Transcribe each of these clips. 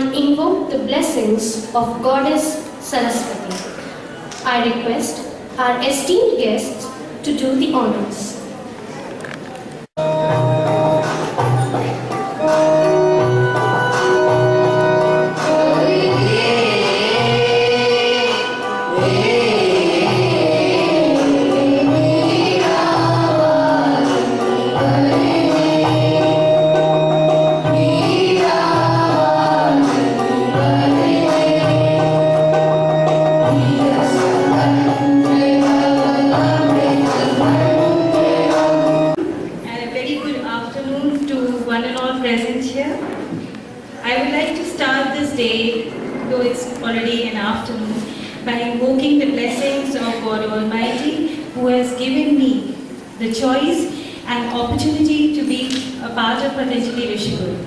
and invoke the blessings of Goddess Saraswati. I request our esteemed guests to do the honors. I would like to start this day, though it's already an afternoon, by invoking the blessings of God Almighty, who has given me the choice and opportunity to be a part of Patanjali Rishiguru.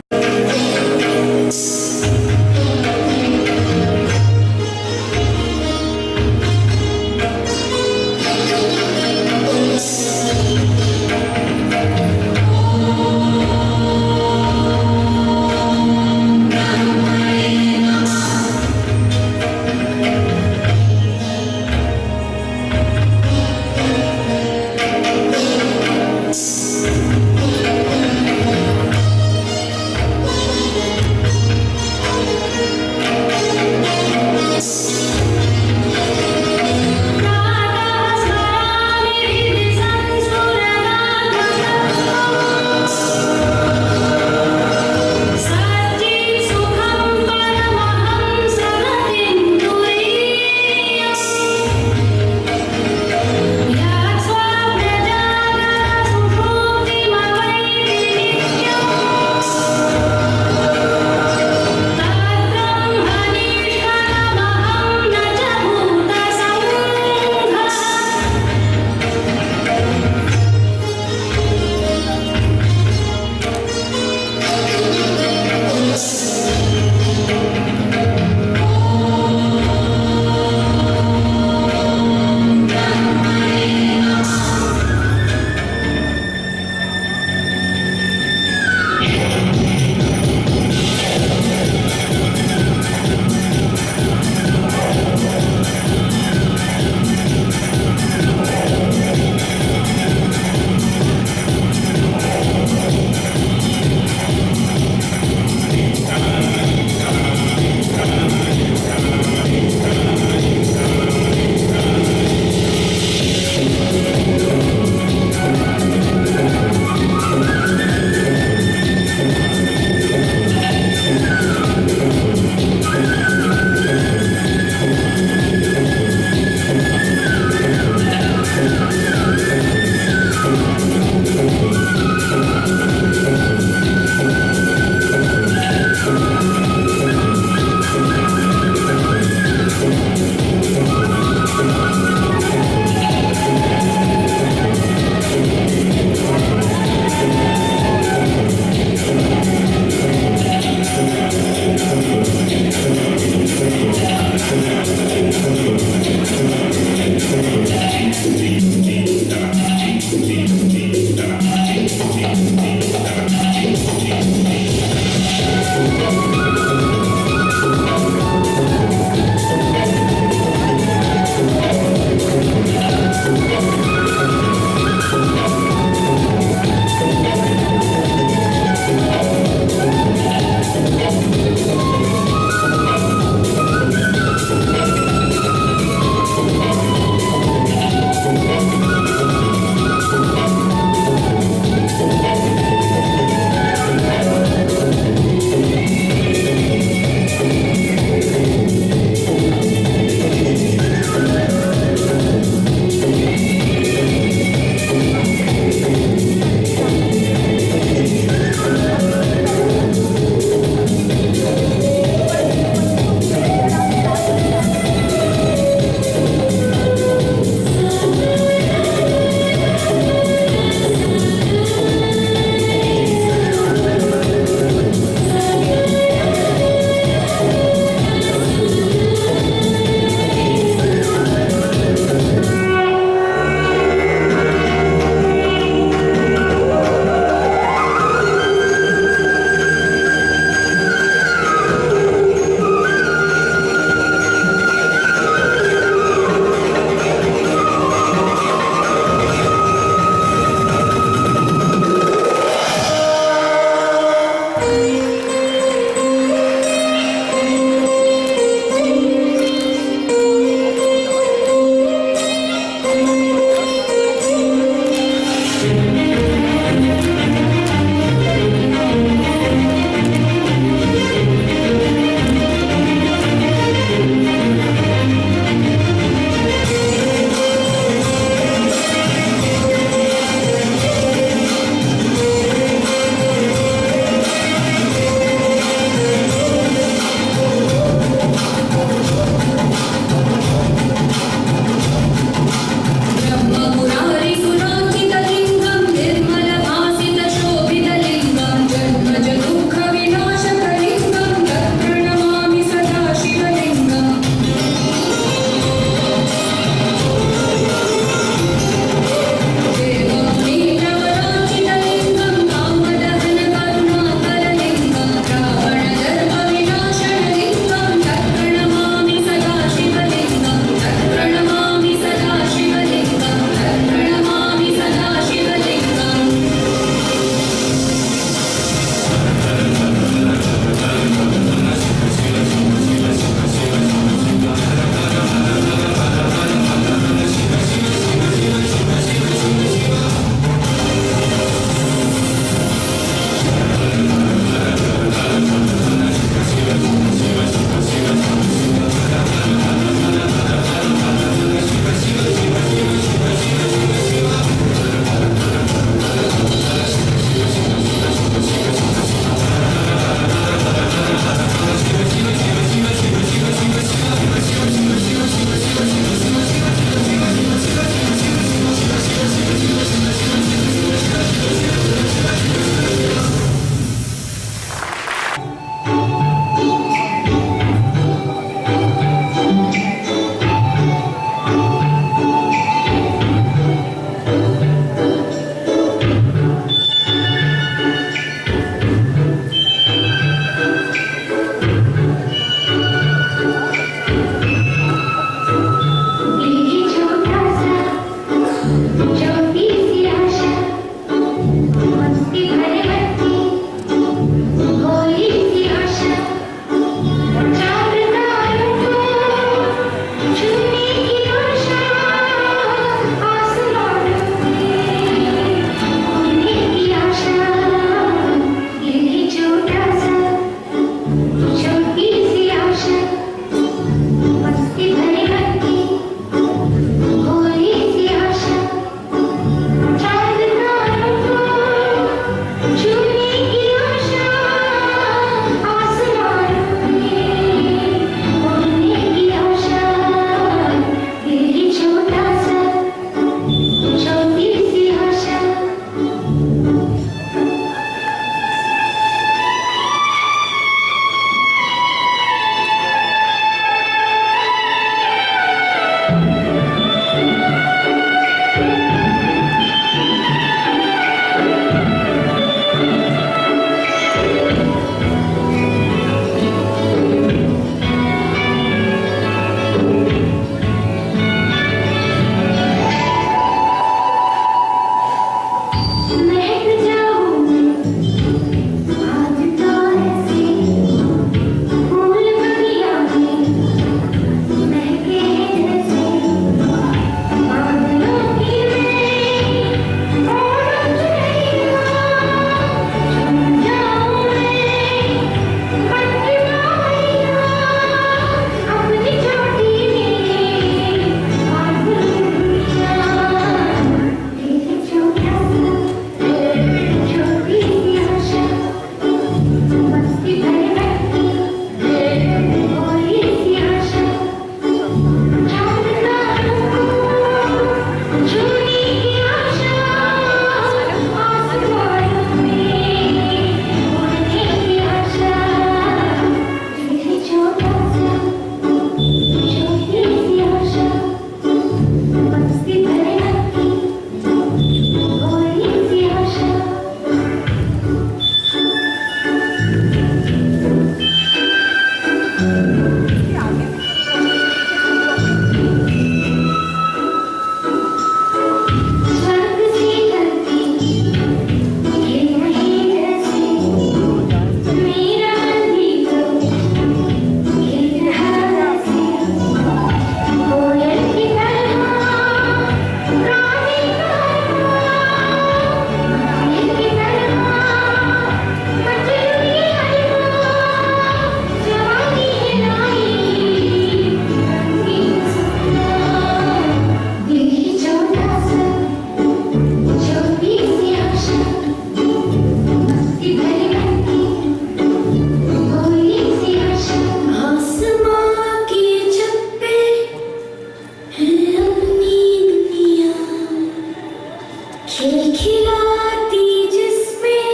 खिलखिलाती जिसमें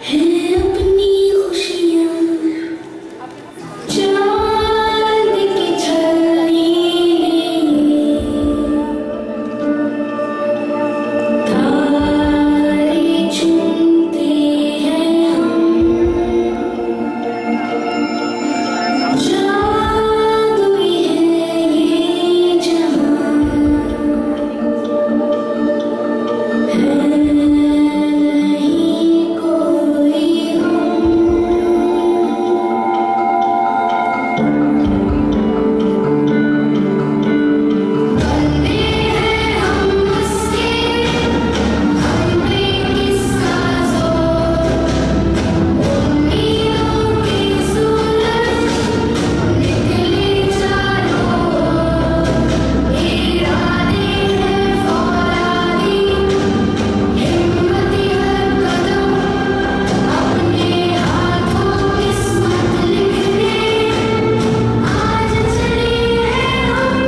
है अपनी खुशियाँ, चांद की छलनी तारे चुनते हैं हम, जादुई है ये जहां, है नहीं कोई हम। बंदे हैं हम उसके, हम पे किसका जोर, उम्मीदों की सूरज निकले चारों ओर, इरादे हैं फौलादी, हिम्मती हर कदम, अपने हाथों किस्मत लिखने आज चले हैं हम।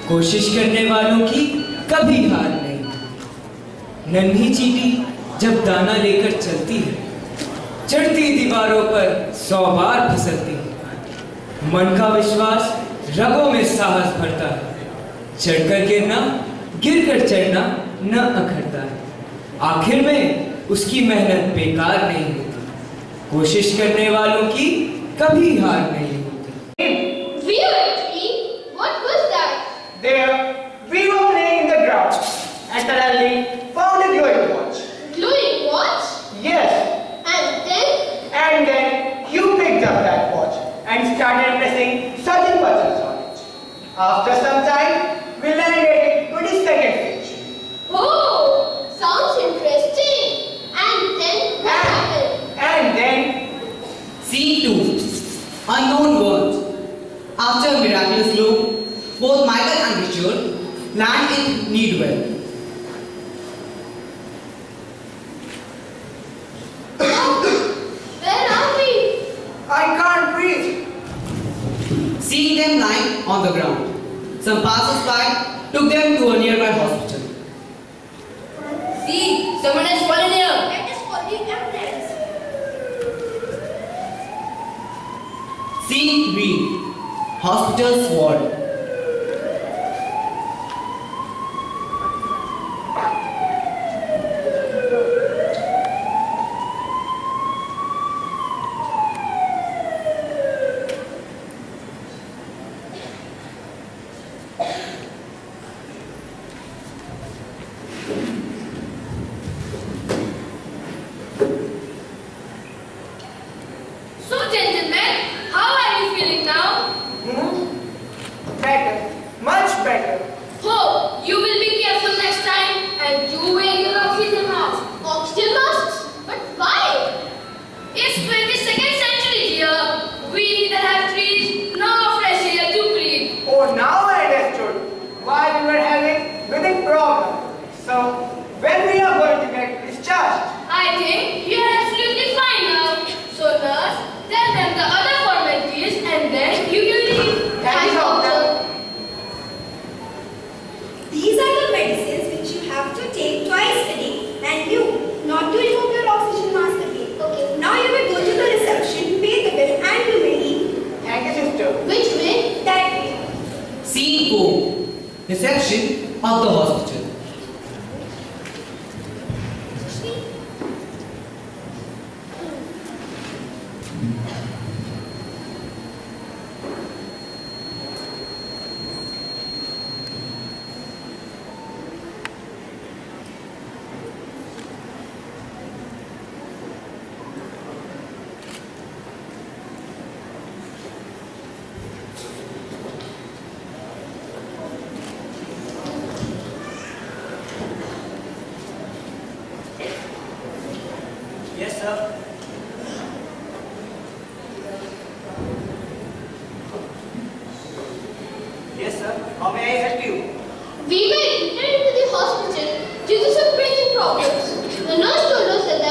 कोशिश करने वालों की कभी हार नहीं। नन्ही चींटी जब दाना लेकर चलती है, चढ़ती दीवारों पर 100 बार फिसलती है। मन का विश्वास रगों में साहस भरता है, चढ़कर गिरना गिरकर चढ़ना न अखरता है। आखिर में उसकी मेहनत बेकार नहीं होती। कोशिश करने वालों की कभी हार नहीं होती। Really? What was that? There, we were playing in the ground and suddenly found a glowing watch. Glowing watch? Yes, And then? and then you picked up that watch and started pressing certain buttons on it. After some time, we landed at 22nd stage. Oh, sounds interesting. And then what happened? And then, Scene 2. Unknown words. After a miraculous loop, both Michael and Richard land in Needwell. Where are we? I can't breathe. Seeing them lying on the ground, some passers-by took them to a nearby hospital. See, someone has fallen here. Let us call the ambulance. Scene 3. Hospital's ward. So, gentlemen, how are you feeling now? Better, much better. Oh, you will be careful next time and you wear your oxygen mask. Oxygen masks? But why? It's 22nd century here. We neither have trees nor fresh air to breathe. Oh, now I understood why we were having breathing problem. So, when we are going to get discharged? I think you are absolutely fine now. So, nurse, tell them the other formalities and then you can leave. Thank you, doctor. These are the medicines which you have to take twice a day, and you not to remove your oxygen mask again. Okay. Now you will go to the reception, pay the bill, and you may leave. Thank you, sister. Which way? That way. Scene 4. Reception of the hospital. Yes, sir. Yes, sir. How may I help you? We were admitted into the hospital due to some breathing problems. The nurse told us that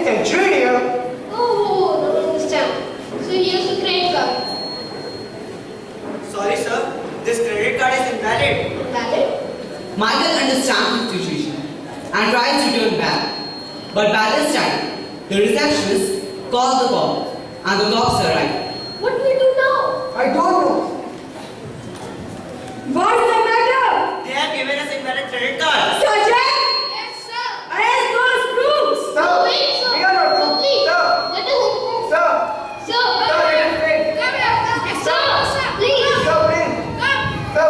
second century, dear. Oh, don't understand. So here's the credit card. Sorry, sir. This credit card is invalid. Valid? Michael understands the situation and tries to turn back. But by this time, the receptionist calls the cops and the cops arrive. What do we do now? I don't know. What's the matter? They have given us invalid credit card. Sergeant! Yes, sir. Arrest those crooks! Sir, Wait, sir. we are not Sir, wrong. please. Sir, Let us home. sir, Sir, sir, let us wait. come here. Sir, please. Sir, please. Come. Sir.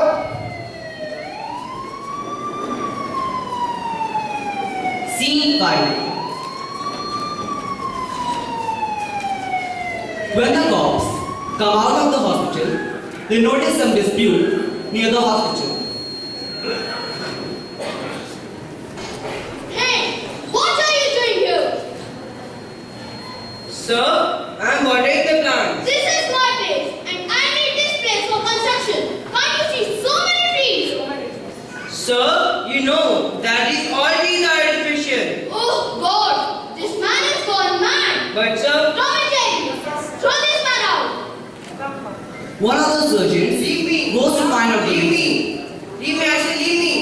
Scene 5. When the cops come out of the hospital, they notice some dispute near the hospital. Hey, what are you doing here? Sir, I am watering the plants. This is my place, and I need this place for construction. Can't you see so many trees? Sir, you know that all trees are artificial. Oh God, this man has gone mad. But sir, Tom and Jerry, throw this man out. One of the surgeons goes to find out the reason. leave me, I say leave me.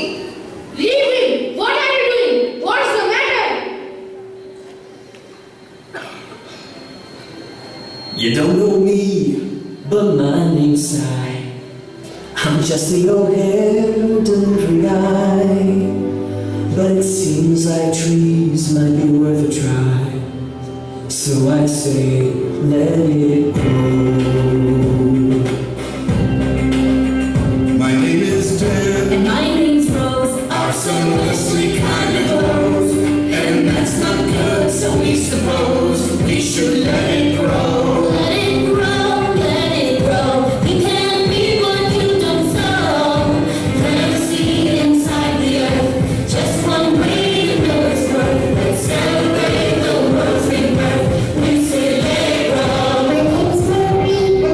Leave him. What are you doing? What's the matter? You don't know me, but my name's Sai. I'm just a young head and eye. But it seems like trees might be worth a try. So I say, let it grow. My name is Dan. And my name's Rose. Our son Wesley kind of grows, and that's not good. So we suppose we should let it grow. Let it grow, let it grow. You can't be what you don't sow. Plant a seed inside the earth. Just one way to know its worth. Let's celebrate the world's rebirth. We say let it grow. My name's Marie.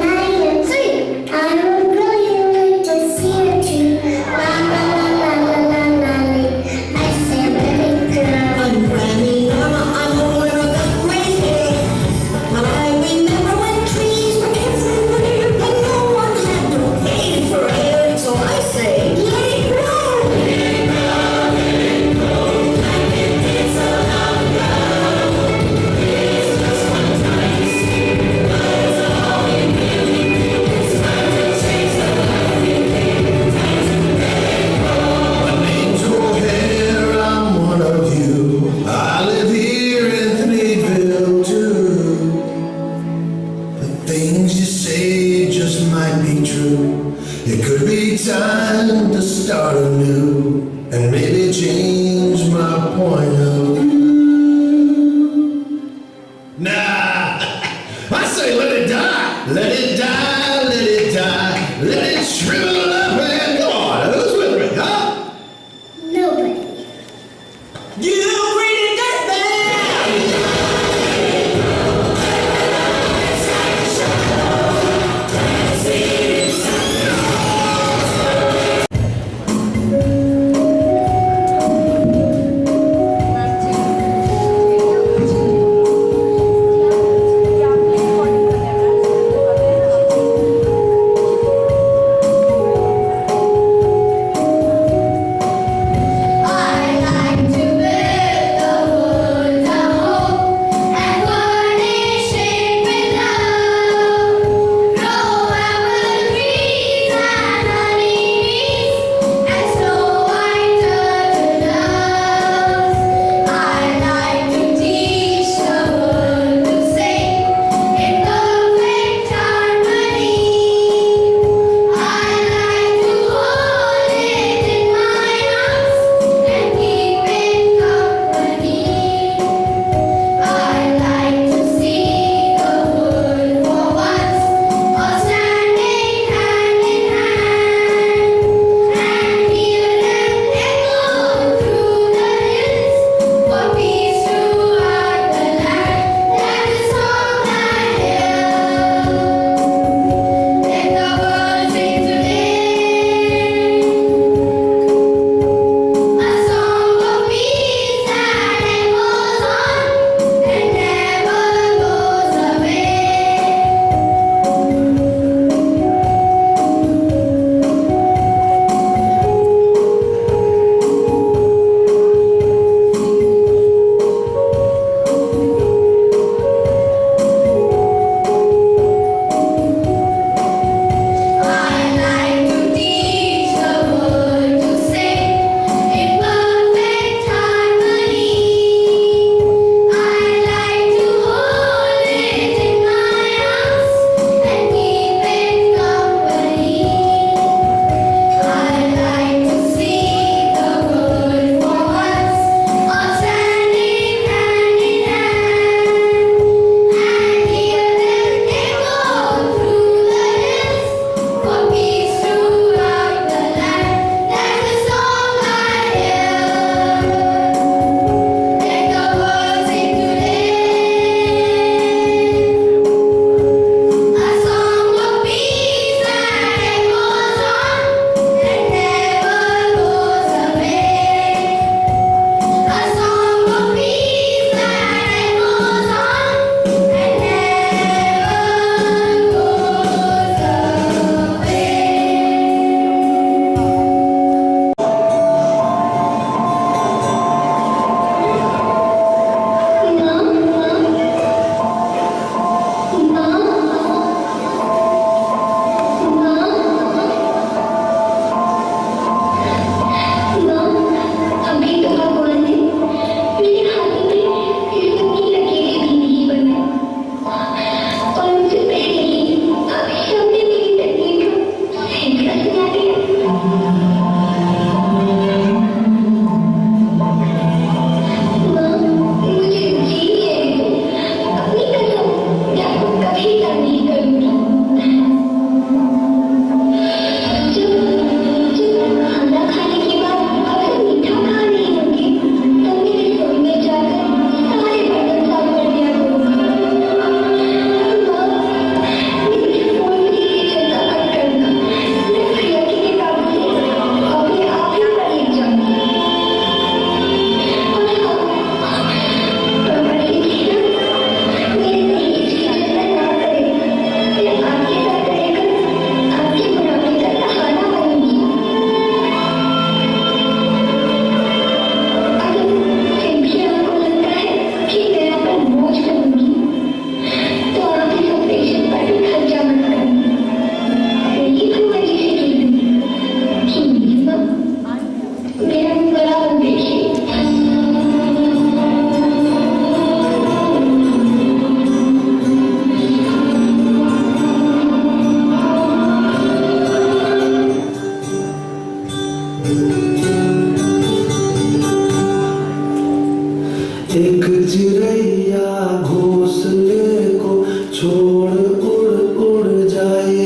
एक चिड़ैया घोंसले को छोड़ उड़ उड़ जाए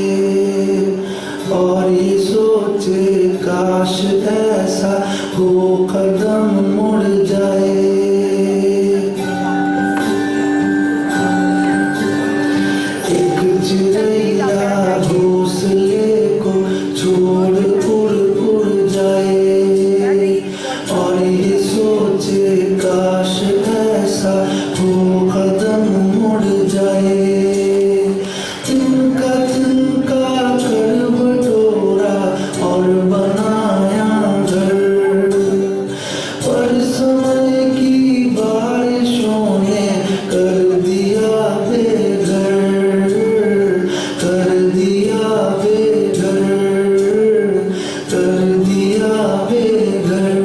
और ये सोचे काश ऐसा हो कदम मुड़ जाए। एक चिड़ैया घोंसले को छोड़ उड़ उड़ जाए और ये सोचे काश ऐसा हो कदम मुड़ जाए। तिनका तिनका कर बटोरा और बनाया घर, पर समय की बारिशों ने कर दिया बेघर, कर दिया बेघर, कर दिया बेघर।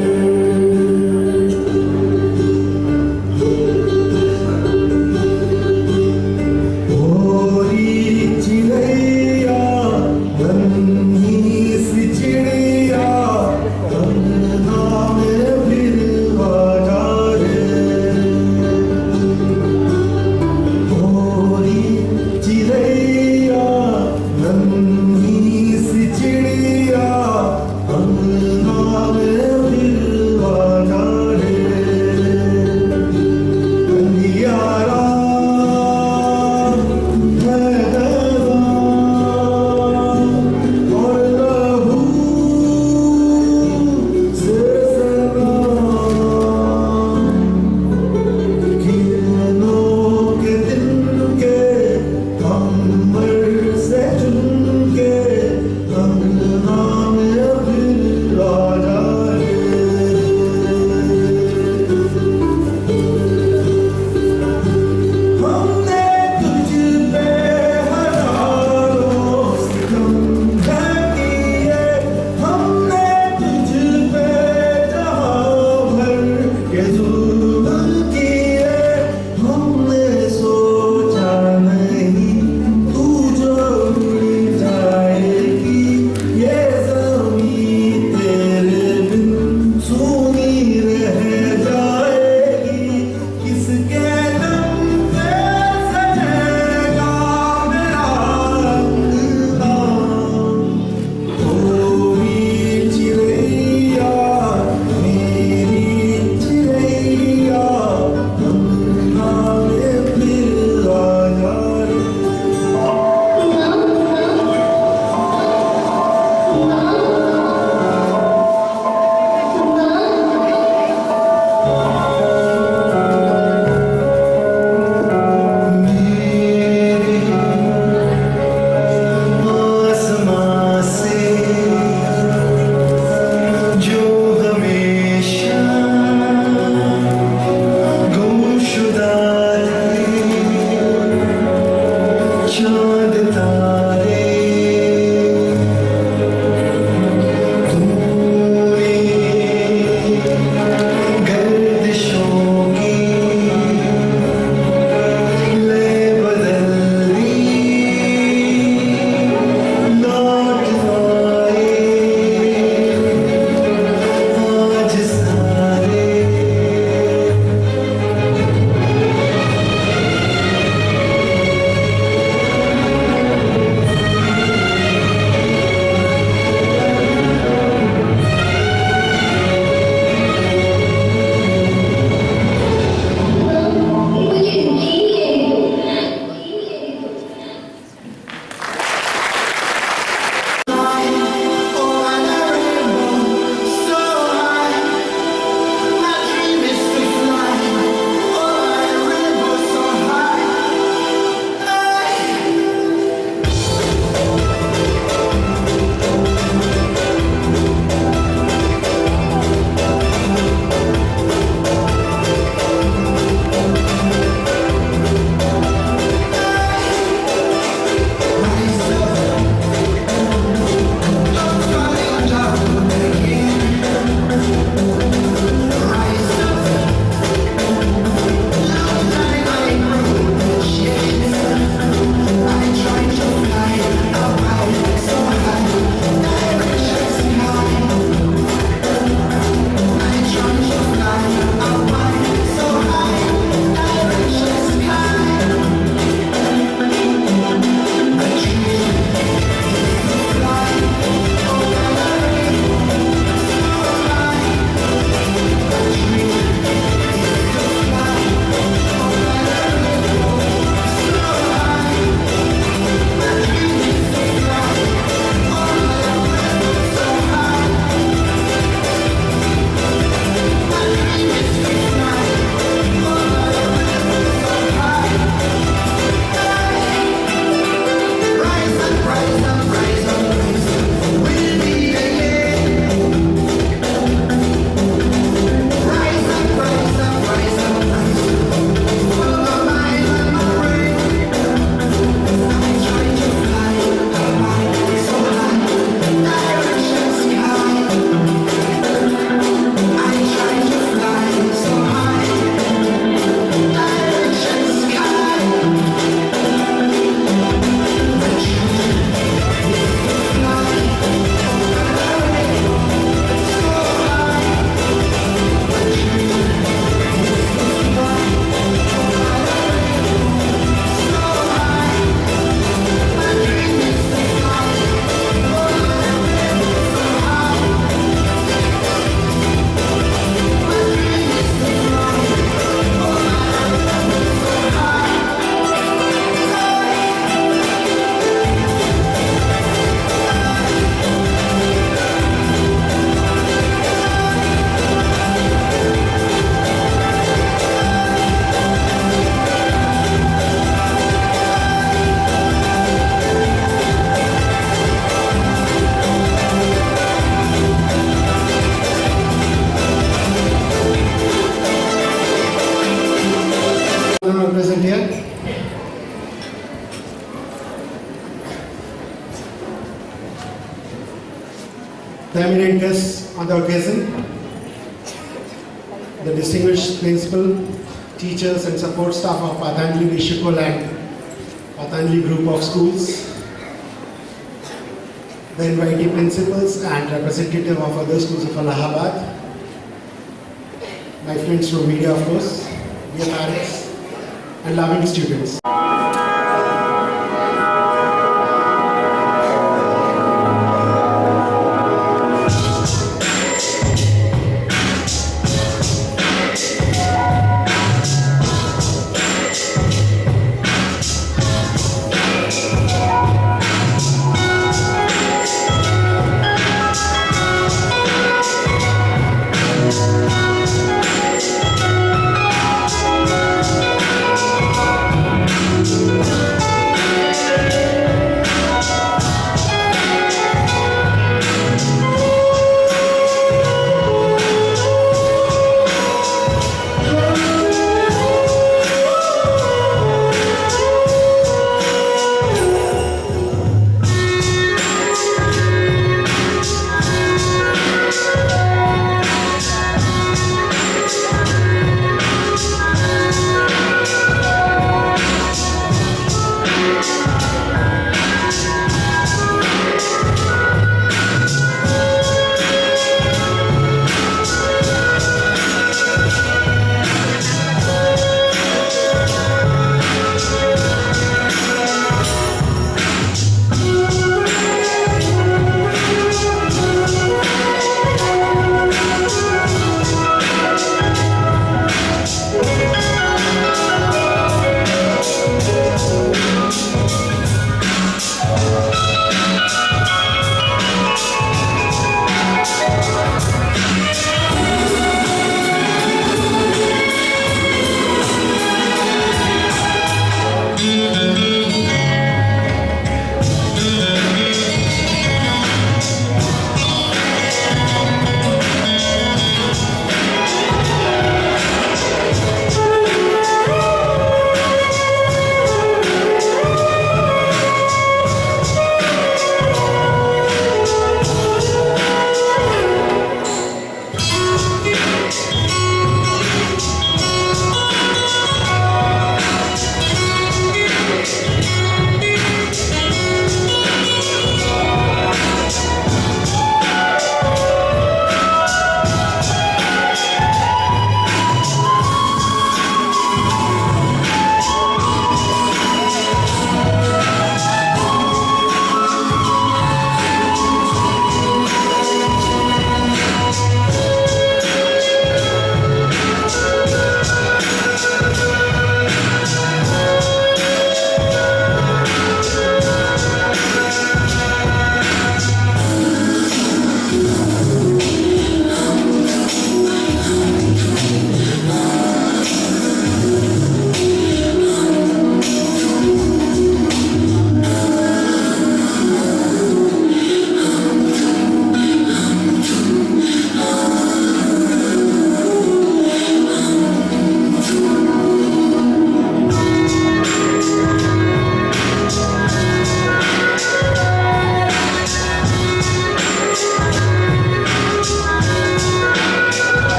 are present here. The eminent guests on the occasion, the distinguished principal, teachers and support staff of Patanjali Vishukul and Patanjali Group of Schools, the invitee principals and representative of other schools of Allahabad, my friends from media of course, dear parents and loving students. Thank you.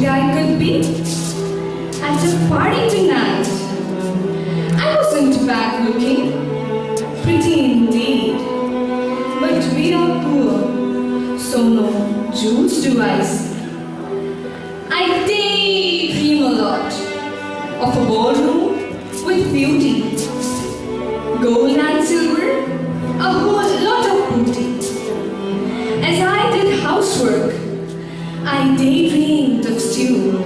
think I could be? At a party tonight. I wasn't bad looking, pretty indeed. But we are poor, so no jewels do I see. I daydream a lot of a ballroom with beauty, gold and silver, a whole lot of booty. As I did housework, I daydreamed of stew,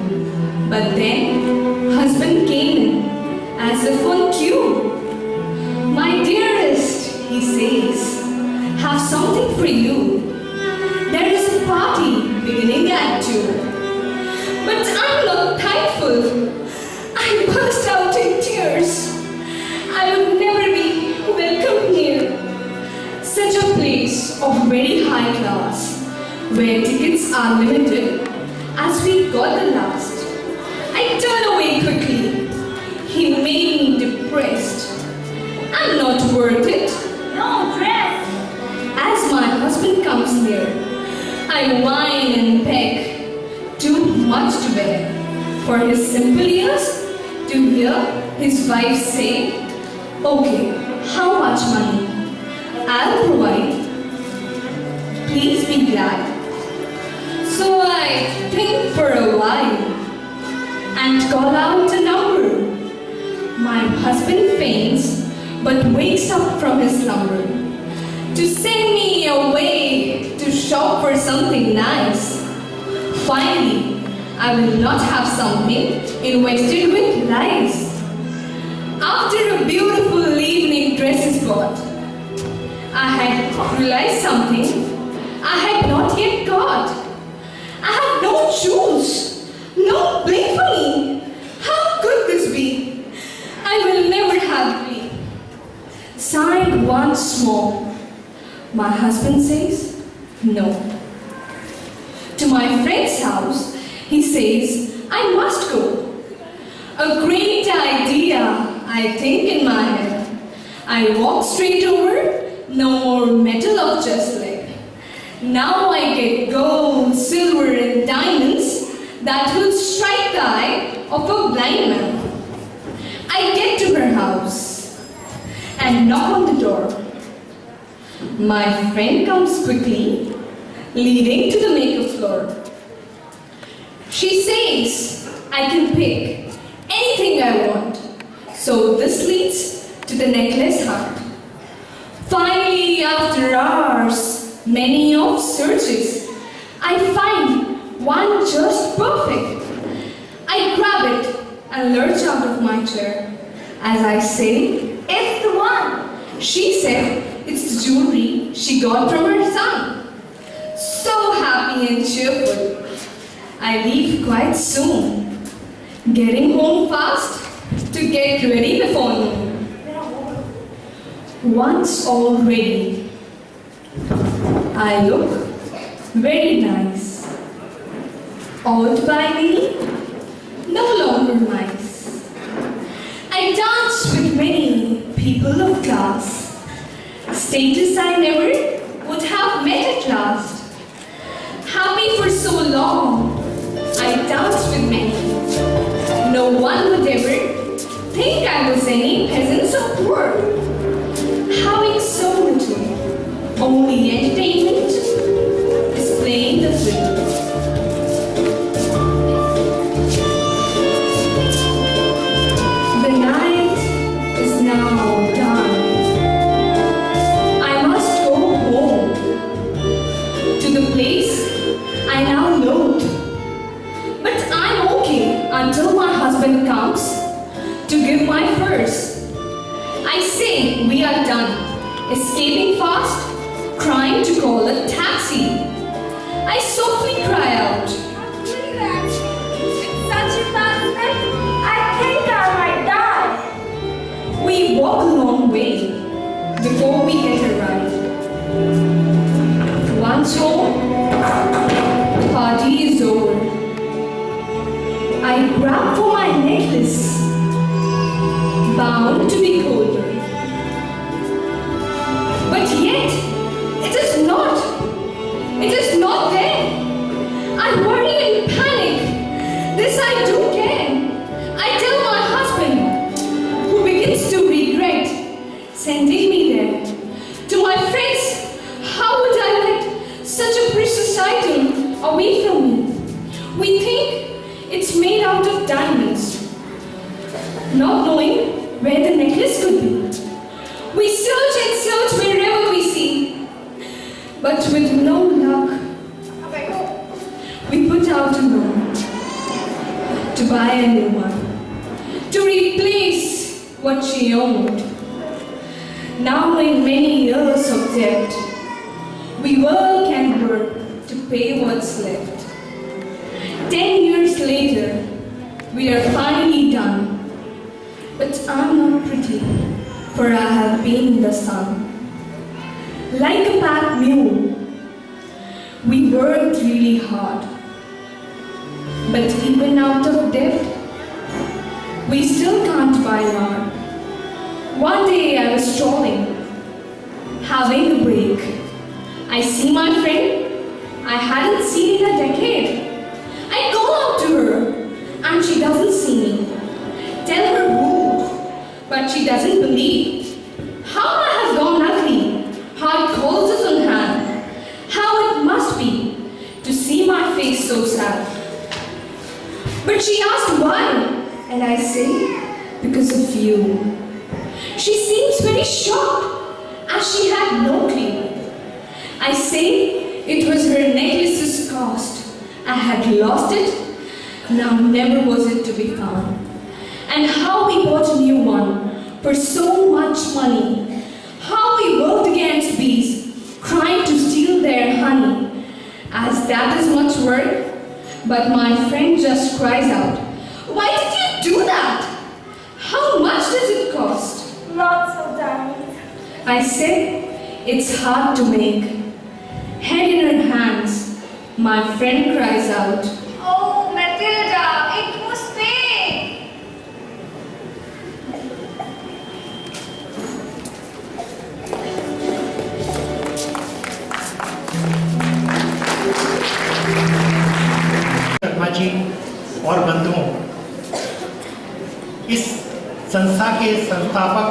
but then husband came in as if on cue. My dearest, he says, have something for you. There is a party beginning at 2. But I'm not thankful. I burst out in tears. I would never be welcome here. Such a place of very high class, where tickets are limited, as we got the last. I turned away quickly. He made me depressed. I'm not worth it. No, dress. As my husband comes near, I whine and beg. Too much to bear for his simple ears to hear his wife say, okay, how much money? I'll provide. Please be glad. So I think for a while and call out a number. My husband faints but wakes up from his slumber to send me away to shop for something nice. Finally, I will not have something invested with lies. After a beautiful evening dress is bought, I had realized something I had not yet got. I have no shoes, no bling for me. How could this be? I will never have glee. Signed once more. My husband says, no. To my friend's house, he says, I must go. A great idea, I think in my head. I walk straight over, no more metal of just leg. Now I get gold, silver and diamonds that will strike the eye of a blind man. I get to her house and knock on the door. My friend comes quickly, leading to the makeup floor. She says, I can pick anything I want. So this leads to the necklace hunt. Finally, after hours, many of searches, I find one just perfect. I grab it and lurch out of my chair. As I say, it's the one. She said it's the jewelry she got from her son. So happy and cheerful. I leave quite soon, getting home fast to get ready before noon. Once all ready, I look very nice. Old by me, no longer nice. I dance with many people of class. Status I never would have met at last. Happy for so long, I danced with many. No one would ever think I was any peasant so poor. Having so little, only entertainment is playing the fiddle. The night is now done. I must go home to the place I now loathe. But I'm okay until my husband comes to give my purse. I say we are done, escaping fast, crying to call a taxi. I softly cry out, With such a bad smell, I think I might die. we walk a long way before we get a ride. Once home, the party is over. I grab for my necklace, bound to be colder. But yet, it is not there. I worry and panic. a new one to replace what she owned. Now in many years of debt, we work and work to pay what's left. 10 years later, we are finally done. But I'm not pretty, for I have been in the sun. Like a pack mule, we worked really hard. But even out of debt, we still can't buy lard. One day I was strolling, having a break. I see my friend I hadn't seen in a decade. I call out to her, and she doesn't see me. Tell her rude, but she doesn't believe. How I have gone ugly, how it calls us on hand, how it must be to see my face so sad. But she asked why, and I say, because of you. She seems very shocked, as she had no clue. I say it was her necklace's cost. I had lost it, now never was it to be found. And how we bought a new one for so much money. How we worked against bees, trying to steal their honey. As that is much work, but my friend just cries out, "Why did you do that? How much does it cost?" Not so diamond. I say, it's hard to make. Head in her hands, my friend cries out, Oh, Matilda, it was fake. Sharma ji और बंधुओं, इस संस्था के संस्थापक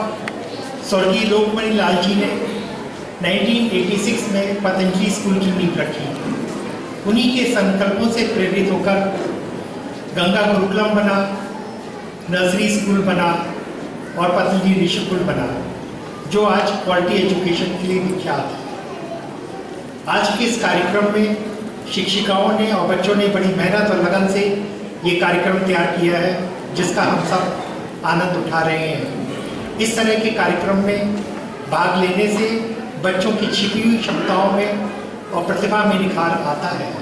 स्वर्गीय लोकमणि लाल जी ने 1986 में Patanjali school की नींव रखी। उन्हीं के संकल्पों से प्रेरित होकर गंगा गुरुकुलम बना, नर्सरी स्कूल बना और पतंजलि ऋषिकुल बना, जो आज क्वालिटी एजुकेशन के लिए विख्यात है। आज के इस कार्यक्रम में शिक्षिकाओं ने और बच्चों ने बड़ी मेहनत और लगन से ये कार्यक्रम तैयार किया है, जिसका हम सब आनंद उठा रहे हैं। इस तरह के कार्यक्रम में भाग लेने से बच्चों की छिपी हुई क्षमताओं में और प्रतिभा में निखार आता है।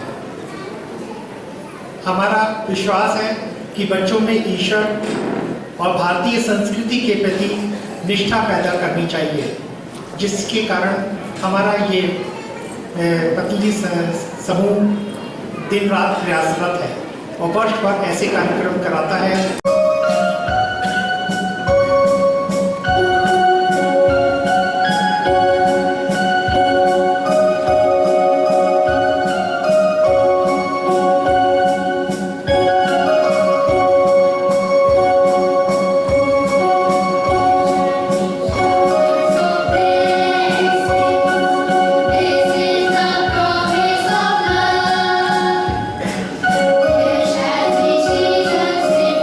हमारा विश्वास है कि बच्चों में ईश्वर और भारतीय संस्कृति के प्रति निष्ठा पैदा करनी चाहिए, जिसके कारण हमारा ये पतंजलि समूह दिन रात प्रयासरत है और वर्ष भर ऐसे कार्यक्रम कराता है। There shall be seasons in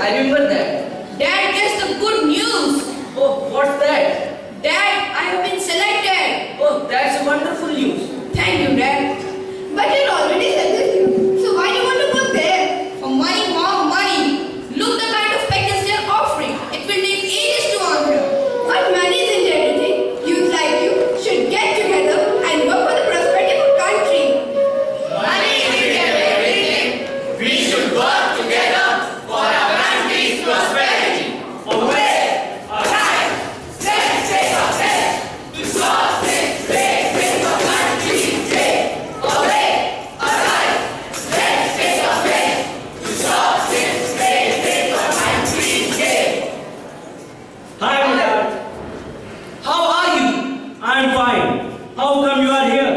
I remember that. Dad, there's the good news. Oh, what's that? Dad, I have been selected. Oh, that's wonderful news. Thank you, Dad. But you're already selected. So why do you want to go there? For money, Mom, money. Look the kind of package they're offering. It will take ages to honor. But money isn't everything. Youth like you should get together and work for the prosperity of a country. Money isn't everything. We should work together for our country's prosperity. Away, alive, let's take a step to solve this great big country day. Away, alive, let's take a step to solve this great big country day. Hi, Dad. How are you? I'm fine. How come you are here?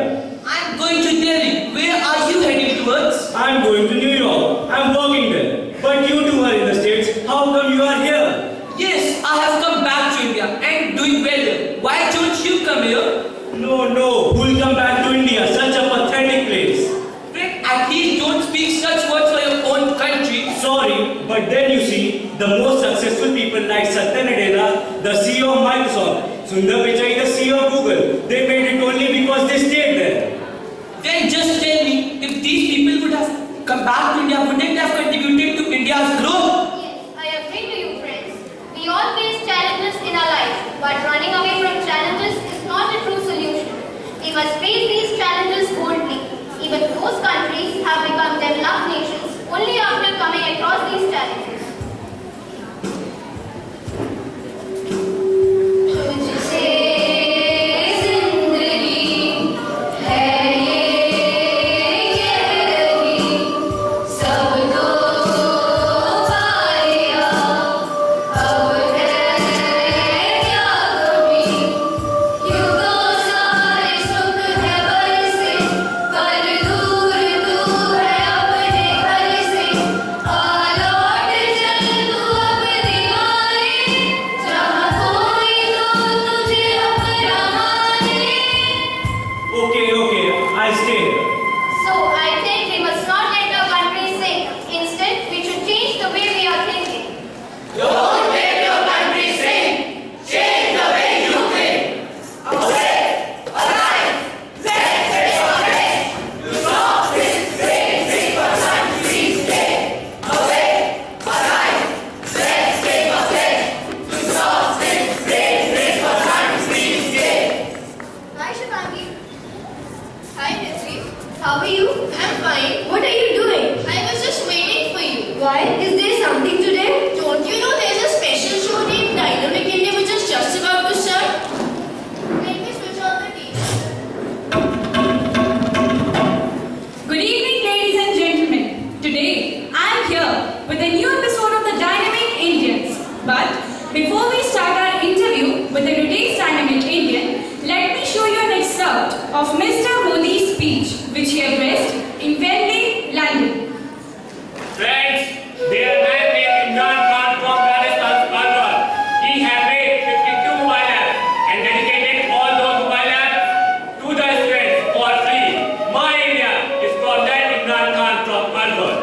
I'm going to Delhi. Where are you heading towards? I'm going to New York. I'm working there. But you two are in the States. How come you are here? Yes, I have come back to India and doing well there. Why don't you come here? No. Who'll come back to India? Such a pathetic place. Friend, at least don't speak such words for your own country. Sorry, but then you see, the most successful people like Satya Nadella, the CEO of Microsoft, Sundar Pichai, the CEO of Google, they made it only because they stayed there. Then just tell me, if these people would have come back to India, wouldn't they have contributed to India's growth? Yes, I agree to you, friends. We all face challenges in our lives, but running away from challenges is not a true solution. We must face these challenges boldly. Even those countries have become developed nations only after coming across these challenges. I stay here. So I think we must not let our country sink. Instead, we should change the way we are thinking. Don't let your country sink. Change the way you think. Away, alive, let's take a step to solve this great big country's day. Away, alive, let's take a step to solve this great big country's day. Hi, Shivangi. Hi, Nitri. How are you? I'm fine. What are you doing? I was just waiting for you. Why? Is there something today? Don't you know there's a special show named Dynamic India which is just about to start? Let me switch on the TV. Good evening, ladies and gentlemen. Today, I'm here with a new episode of the Dynamic Indians. But before we start our interview with the today's Dynamic Indian, let me show you an excerpt of Mr. Modi's speech, which he addressed in Wembley, London. Friends, dear man named Imran Khan from Rajasthan, Alwar. He has made 52 mobile apps and dedicated all those mobile apps to the students for free. My India is from that Imran Khan from Alwar.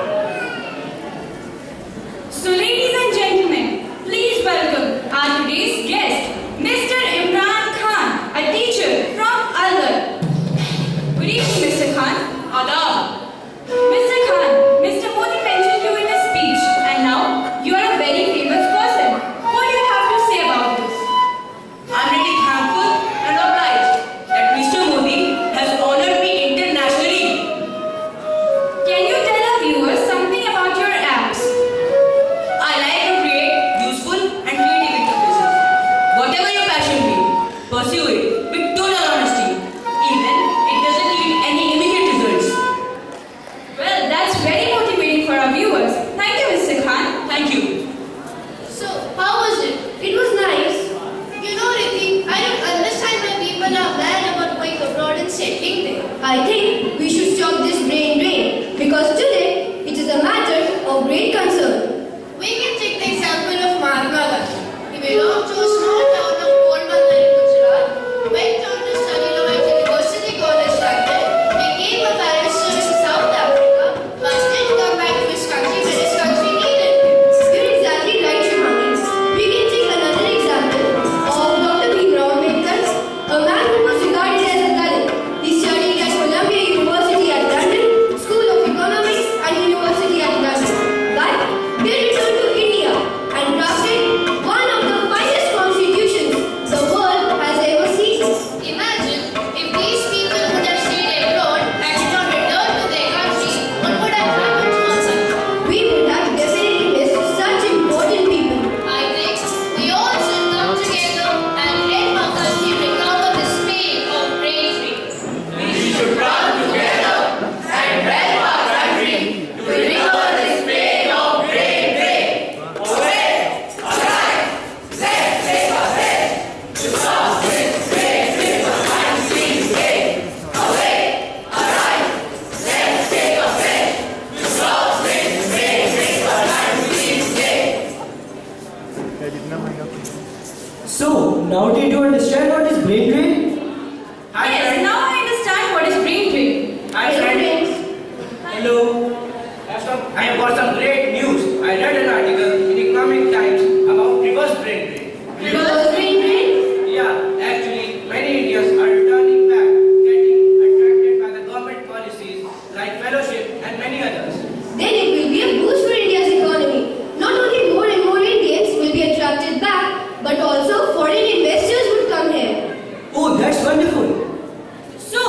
So, ladies and gentlemen, please welcome our today's guest, Mr. Imran Khan, a teacher from Alwar. Good evening, Mr. Khan. Adab Now did you understand what is brain drain? Yes, now I understand what is brain drain. Hi friends. Hello. I have got some great news. I read an article in Economic Times about reverse brain drain. Reverse brain drain? Yeah, actually, many Indians are returning back, getting attracted by the government policies like fellowship and many others. Then it will be a boost for India's economy. Not only more and more Indians will be attracted back, but also foreign investors would come here. Oh, that's wonderful. So,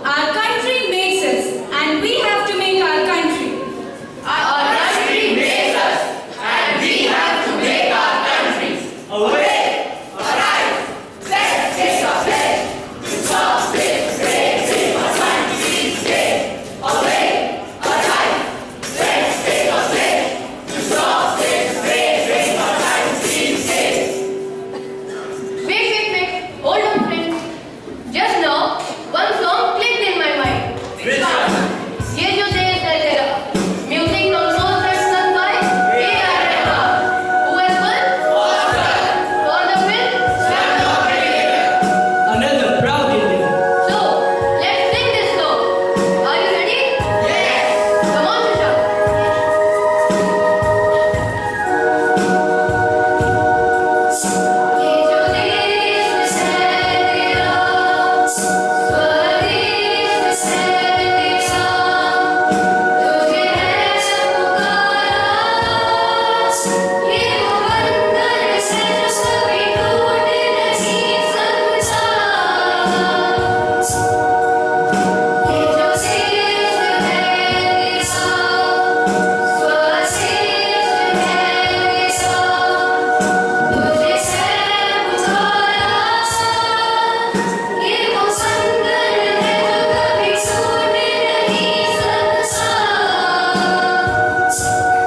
our country makes us, and we have to make our country. Our country makes us, and we have to make our country. Awake, arise, let's take a pledge to stop this racism our country's day. Awake, arise, let's take a pledge to stop this racism our country's day. Wait. Hold on, friends. Just now, one song clicked in my mind. Which one? ये जो देश है तेरा, music composed and sung by A.R. Rahman. Who has won? Oscar. For the film? Slumdog Millionaire. Another proud Indian. So, let's sing this song. Are you ready? Yes. Come on, Shashank. ये जो देश है तेरा, स्वदेश है तेरा, तुझे है पुकारा, ये वो बंधन है जो कभी टूट नहीं सकता। ये जो देश है तेरा, स्वदेश है तेरा, तुझे है पुकारा, ये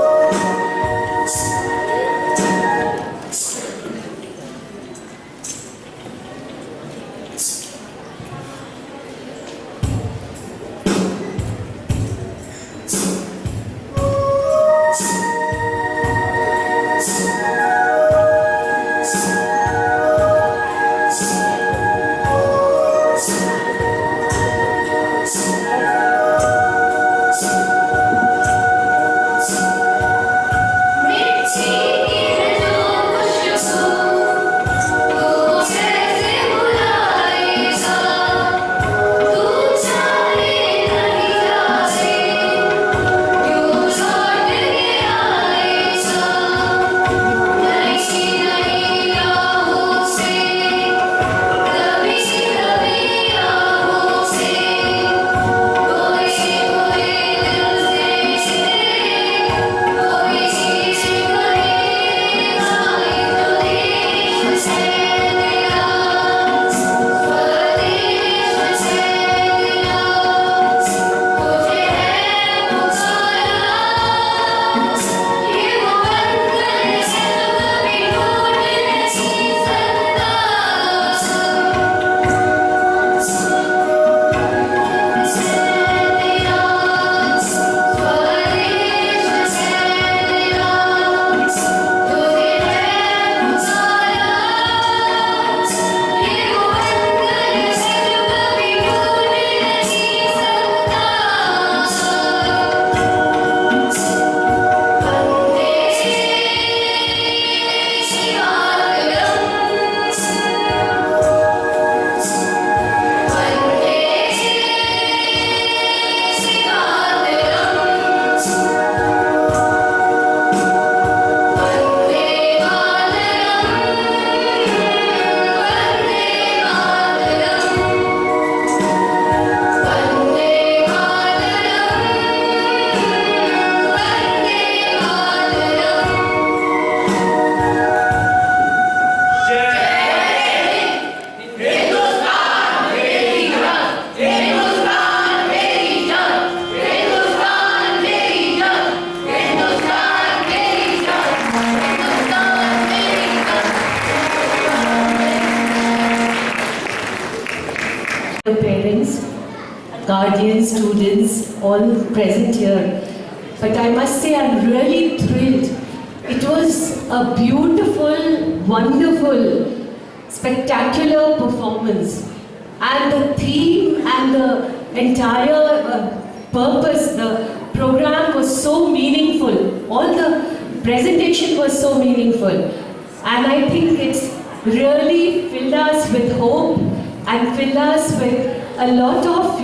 वो बंधन है जो कभी टूट नहीं मिर्ची है जो खुशबू, तू कैसे बुलाएगा, तू चाहे नहीं जाए, यूं लौट के आएगा, नई राहों से, कभी राहों से, कोई दिल से, कोई चीज़ करेगा, ये जो देश है तेरा, स्वदेश है तेरा, तुझे है पुकारा, ये वो बंधन है जो कभी टूट नहीं सकता। Parents, guardians, students, all present here. But I must say I'm really thrilled. It was a beautiful, wonderful, spectacular performance. And the theme and the entire purpose, the program was so meaningful. All the presentation was so meaningful. And I think it's really filled us with hope and filled us with a lot of,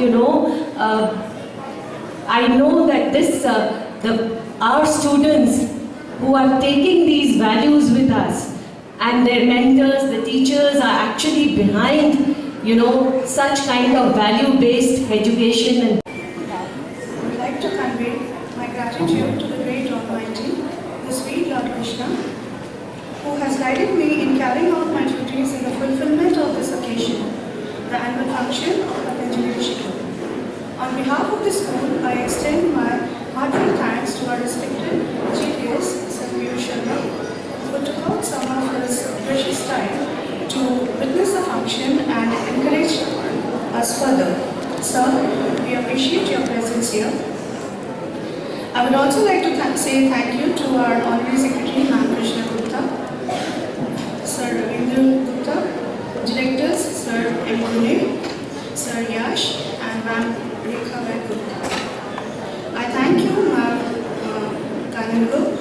I know that our students who are taking these values with us and their mentors, the teachers are actually behind, such kind of value-based education. I would like to convey my gratitude to the great Almighty, the sweet Lord Krishna, who has guided me in carrying out my duties in the fulfillment of this occasion, the annual function of Patanjali Rishikul. On behalf of the school, I extend my heartfelt thanks to our respected Chief Guest, Sir Piyush Sharma, who took out some of his precious time to witness the function and encourage us further. Sir, we appreciate your presence here. I would also like to say thank you to our Honorary Secretary, Ma'am Krishna Gupta, Sir Ravindra Gupta, Directors, Sir M. Pune, Sir Yash, and Ma'am Rekha Gupta. I thank you, Ma'am Kanango,